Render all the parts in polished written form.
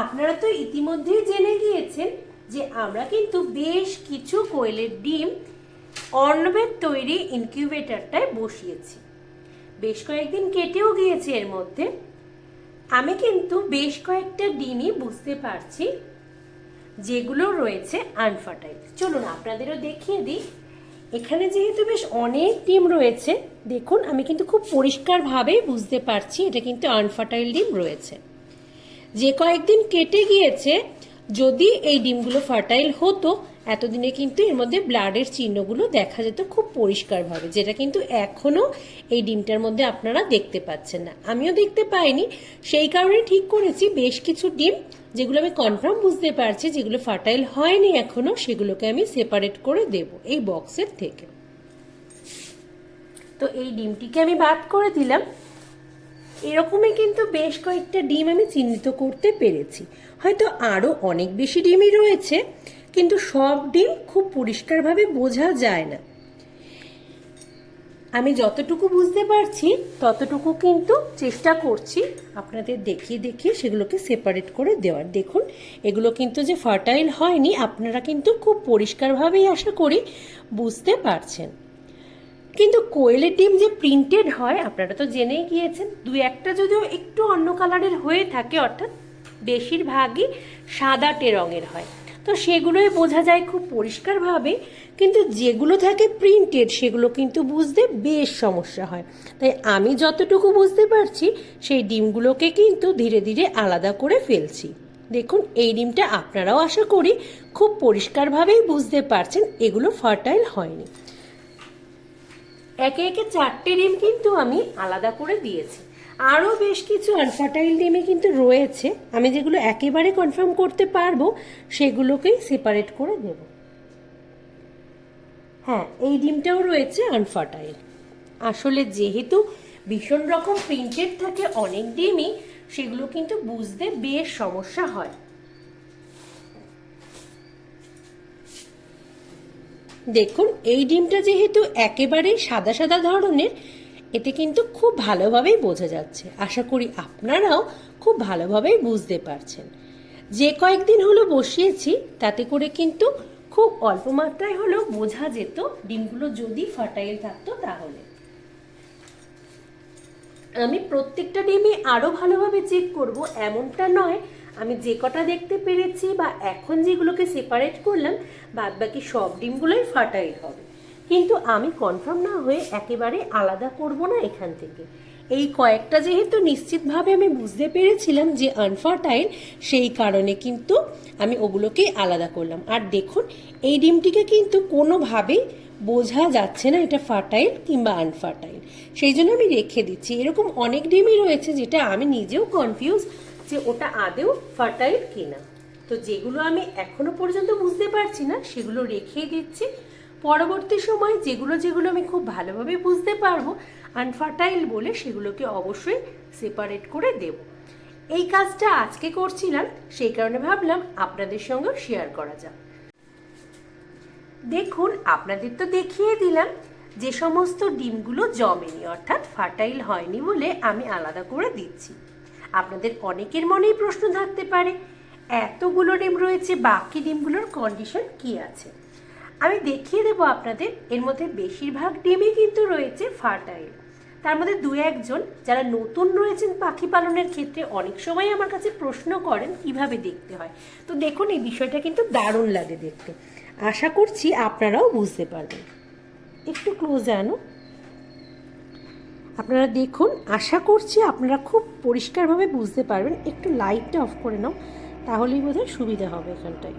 আপনারা তো ইতিমধ্যেই জেনে গিয়েছেন যে আমরা কিন্তু বেশ কিছু কোয়েলের ডিম অর্ণবের তৈরি ইনকিউবেটরটায় বসিয়েছি। বেশ কয়েকদিন কেটেও গিয়েছে এর মধ্যে। আমি কিন্তু বেশ কয়েকটা ডিমই বুঝতে পারছি যেগুলো রয়েছে আনফার্টাইল। চলুন আপনাদেরও দেখিয়ে দিই। এখানে যেহেতু বেশ অনেক ডিম রয়েছে, দেখুন আমি কিন্তু খুব পরিষ্কারভাবেই বুঝতে পারছি এটা কিন্তু আনফার্টাইল ডিম রয়েছে। যে কয়েকদিন কেটে গিয়েছে, যদি এই ডিমগুলো ফার্টাইল হতো এতদিনে কিন্তু এর মধ্যে ব্লাডের চিহ্নগুলো দেখা যেত খুব পরিষ্কারভাবে, যেটা কিন্তু এখনো এই ডিমটার মধ্যে আপনারা দেখতে পাচ্ছেন না। আমিও দেখতে পাইনি, সেই কারণে ঠিক করেছি বেশ কিছু ডিম যেগুলো আমি কনফার্ম বুঝতে পারছি যেগুলো ফার্টাইল হয়নি এখনো, সেগুলোকে আমি সেপারেট করে দেব এই বক্সের থেকে। তো এই ডিমটিকে আমি বাদ করে দিলাম। এরকমই কিন্তু বেশ কয়েকটা ডিম আমি চিহ্নিত করতে পেরেছি। হয়তো আরও অনেক বেশি ডিমই রয়েছে, কিন্তু সব ডিম খুব পরিষ্কারভাবে বোঝা যায় না। আমি যতটুকু বুঝতে পারছি ততটুকু কিন্তু চেষ্টা করছি আপনাদের দেখিয়ে দেখিয়ে সেগুলোকে সেপারেট করে দেওয়ার। দেখুন এগুলো কিন্তু যে ফার্টাইল হয়নি আপনারা কিন্তু খুব পরিষ্কারভাবেই আশা করি বুঝতে পারছেন। কিন্তু কোয়েলের ডিম যে প্রিন্টেড হয় আপনারা তো জেনেই গিয়েছেন। দু একটা যদিও একটু অন্য কালারের হয়ে থাকে, অর্থাৎ বেশিরভাগই সাদাটে রঙের হয়, তো সেগুলোই বোঝা যায় খুব পরিষ্কারভাবে। কিন্তু যেগুলো থাকে প্রিন্টেড সেগুলো কিন্তু বুঝতে বেশ সমস্যা হয়। তাই আমি যতটুকু বুঝতে পারছি সেই ডিমগুলোকে কিন্তু ধীরে ধীরে আলাদা করে ফেলছি। দেখুন এই ডিমটা আপনারাও আশা করি খুব পরিষ্কারভাবেই বুঝতে পারছেন এগুলো ফার্টাইল হয়নি। একে একে 4টে ডিম কিন্তু আমি আলাদা করে দিয়েছি। আরও বেশ কিছু আনফার্টাইল ডিমে কিন্তু রয়েছে, আমি যেগুলো একেবারে কনফার্ম করতে পারবো সেগুলোকেই সেপারেট করে দেব। হ্যাঁ, এই ডিমটাও রয়েছে আনফার্টাইল। আসলে যেহেতু ভীষণ রকম প্রিন্টেড থাকে অনেক ডিমই, সেগুলো কিন্তু বুঝতে বেশ সমস্যা হয়। দেখুন এই ডিমটা যেহেতু একেবারেই সাদা সাদা ধরনের, এতে কিন্তু খুব ভালোভাবেই বোঝা যাচ্ছে। আশা করি আপনারাও খুব ভালোভাবেই বুঝতে পারছেন। যে কয়েকদিন হলো বসিয়েছি তাতে করে কিন্তু খুব অল্প মাত্রায় হলেও বোঝা যেত ডিমগুলো যদি ফার্টাইল থাকতো তাহলে। আমি প্রত্যেকটা ডিমই আরও ভালোভাবে চেক করব এমনটা নয়। আমি যে কটা দেখতে পেরেছি বা এখন যেগুলোকে সেপারেট করলাম বাদ বাকি সব ডিমগুলোই ফার্টাইল হবে, কিন্তু আমি কনফার্ম না হয়ে একেবারে আলাদা করব না এখান থেকে। এই কয়েকটা যেহেতু নিশ্চিতভাবে আমি বুঝতে পেরেছিলাম যে আনফার্টাইল, সেই কারণে কিন্তু আমি ওগুলোকেই আলাদা করলাম। আর দেখুন এই ডিমটিকে কিন্তু কোনোভাবেই বোঝা যাচ্ছে না এটা ফার্টাইল কিংবা আনফার্টাইল, সেই জন্য আমি রেখে দিচ্ছি। এরকম অনেক ডিমই রয়েছে যেটা আমি নিজেও কনফিউজ যে ওটা আদেও ফার্টাইল কিনা। তো যেগুলো আমি এখনো পর্যন্ত বুঝতে পারছি না সেগুলো রেখেই দিচ্ছি। পরবর্তী সময় যেগুলো যেগুলো আমি খুব ভালোভাবে বুঝতে পারবো আনফার্টাইল বলে সেগুলোকে অবশ্যই সেপারেট করে দেব। এই কাজটা আজকে করছিলাম, সেই কারণে ভাবলাম আপনাদের সঙ্গে শেয়ার করা যাক। দেখুন আপনাদের তো দেখিয়ে দিলাম যে সমস্ত ডিমগুলো জমেনি, অর্থাৎ ফার্টাইল হয়নি বলে আমি আলাদা করে দিচ্ছি। আপনাদের অনেকের মনেই প্রশ্ন থাকতে পারে এতগুলো ডিম রয়েছে, বাকি ডিমগুলোর কন্ডিশন কি আছে। আমি দেখিয়ে দেবো আপনাদের এর মধ্যে বেশিরভাগ ডিমই কিন্তু রয়েছে ফার্টাইল। তার মধ্যে দু একজন যারা নতুন রয়েছেন পাখি পালনের ক্ষেত্রে অনেক সময় আমার কাছে প্রশ্ন করেন কিভাবে দেখতে হয়। তো দেখুন এই বিষয়টা কিন্তু দারুণ লাগে দেখতে। আশা করছি আপনারাও বুঝতে পারবেন। একটু ক্লোজ আনো। আপনারা দেখুন, আশা করছি আপনারা খুব পরিষ্কারভাবে বুঝতে পারবেন। একটু লাইটটা অফ করে নাও, তাহলেই বোধহয় সুবিধা হবে এখানটায়।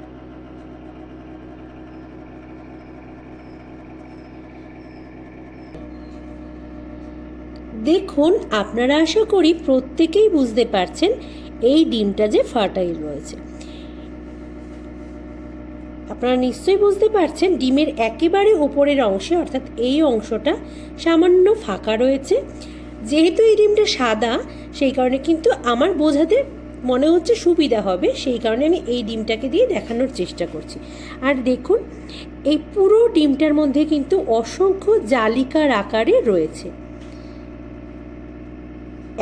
দেখুন আপনারা আশা করি প্রত্যেকেই বুঝতে পারছেন এই ডিমটা যে ফার্টাইল রয়েছে। আপনারা নিশ্চয়ই বুঝতে পারছেন ডিমের একেবারে ওপরের অংশে, অর্থাৎ এই অংশটা সামান্য ফাঁকা রয়েছে। যেহেতু এই ডিমটা সাদা, সেই কারণে কিন্তু আমার বোঝাতে মনে হচ্ছে সুবিধা হবে, সেই কারণে আমি এই ডিমটাকে দিয়ে দেখানোর চেষ্টা করছি। আর দেখুন এই পুরো ডিমটার মধ্যে কিন্তু অসংখ্য জালিকার আকারে রয়েছে।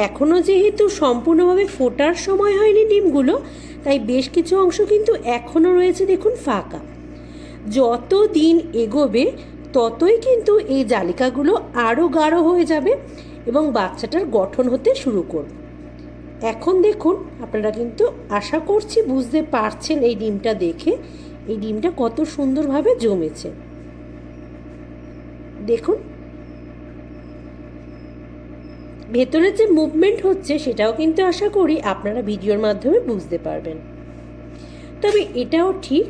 এখনও যেহেতু সম্পূর্ণভাবে ফোটার সময় হয়নি ডিমগুলো, তাই বেশ কিছু অংশ কিন্তু এখনও রয়েছে দেখুন ফাঁকা। যত দিন এগোবে ততই কিন্তু এই জালিকাগুলো আরও গাঢ় হয়ে যাবে এবং বাচ্চাটার গঠন হতে শুরু করবে। এখন দেখুন, আপনারা কিন্তু আশা করছি বুঝতে পারছেন এই ডিমটা দেখে, এই ডিমটা কত সুন্দরভাবে জমেছে। দেখুন ভেতরে যে মুভমেন্ট হচ্ছে সেটাও কিন্তু আশা করি আপনারা ভিডিওর মাধ্যমে বুঝতে পারবেন। তবে এটাও ঠিক,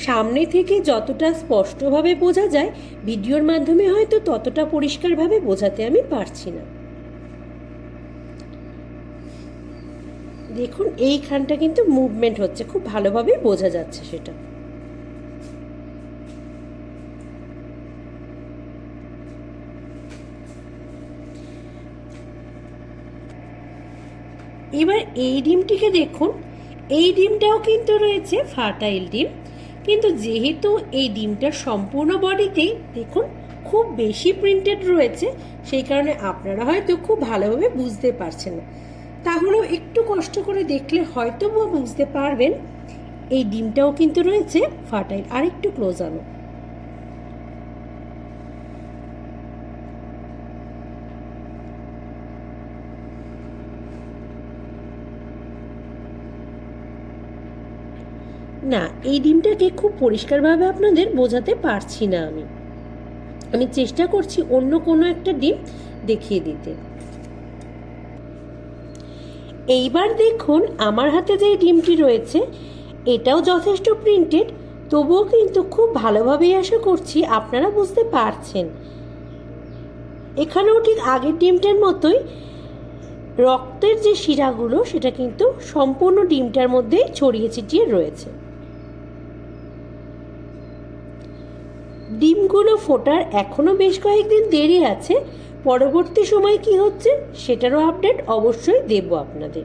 সামনে থেকে যতটা স্পষ্টভাবে বোঝা যায় ভিডিওর মাধ্যমে হয়তো ততটা পরিষ্কারভাবে বোঝাতে আমি পারছি না। দেখুন এইখানটা কিন্তু মুভমেন্ট হচ্ছে, খুব ভালোভাবে বোঝা যাচ্ছে সেটা। এবার এই ডিমটিকে দেখুন, এই ডিমটাও কিন্তু রয়েছে ফার্টাইল ডিম, কিন্তু যেহেতু এই ডিমটার সম্পূর্ণ বডিতেই দেখুন খুব বেশি প্রিন্টেড রয়েছে, সেই কারণে আপনারা হয়তো খুব ভালোভাবে বুঝতে পারছেন না। তাহলেও একটু কষ্ট করে দেখলে হয়তো বুঝতে পারবেন এই ডিমটাও কিন্তু রয়েছে ফার্টাইল। আর একটু ক্লোজ আনো। না, এই ডিমটাকে খুব পরিষ্কারভাবে আপনাদের বোঝাতে পারছি না। আমি চেষ্টা করছি অন্য কোনো একটা ডিম দেখিয়ে দিতে। এইবার দেখুন আমার হাতে যে ডিমটি রয়েছে এটাও যথেষ্ট প্রিন্টেড, তবুও কিন্তু খুব ভালোভাবেই আশা করছি আপনারা বুঝতে পারছেন। এখানেও ঠিক আগের ডিমটার মতোই রক্তের যে শিরাগুলো সেটা কিন্তু সম্পূর্ণ ডিমটার মধ্যেই ছড়িয়ে ছিটিয়ে রয়েছে। ডিমগুলো ফোটার এখনও বেশ কয়েকদিন দেরি আছে। পরবর্তী সময় কি হচ্ছে সেটারও আপডেট অবশ্যই দেব আপনাদের।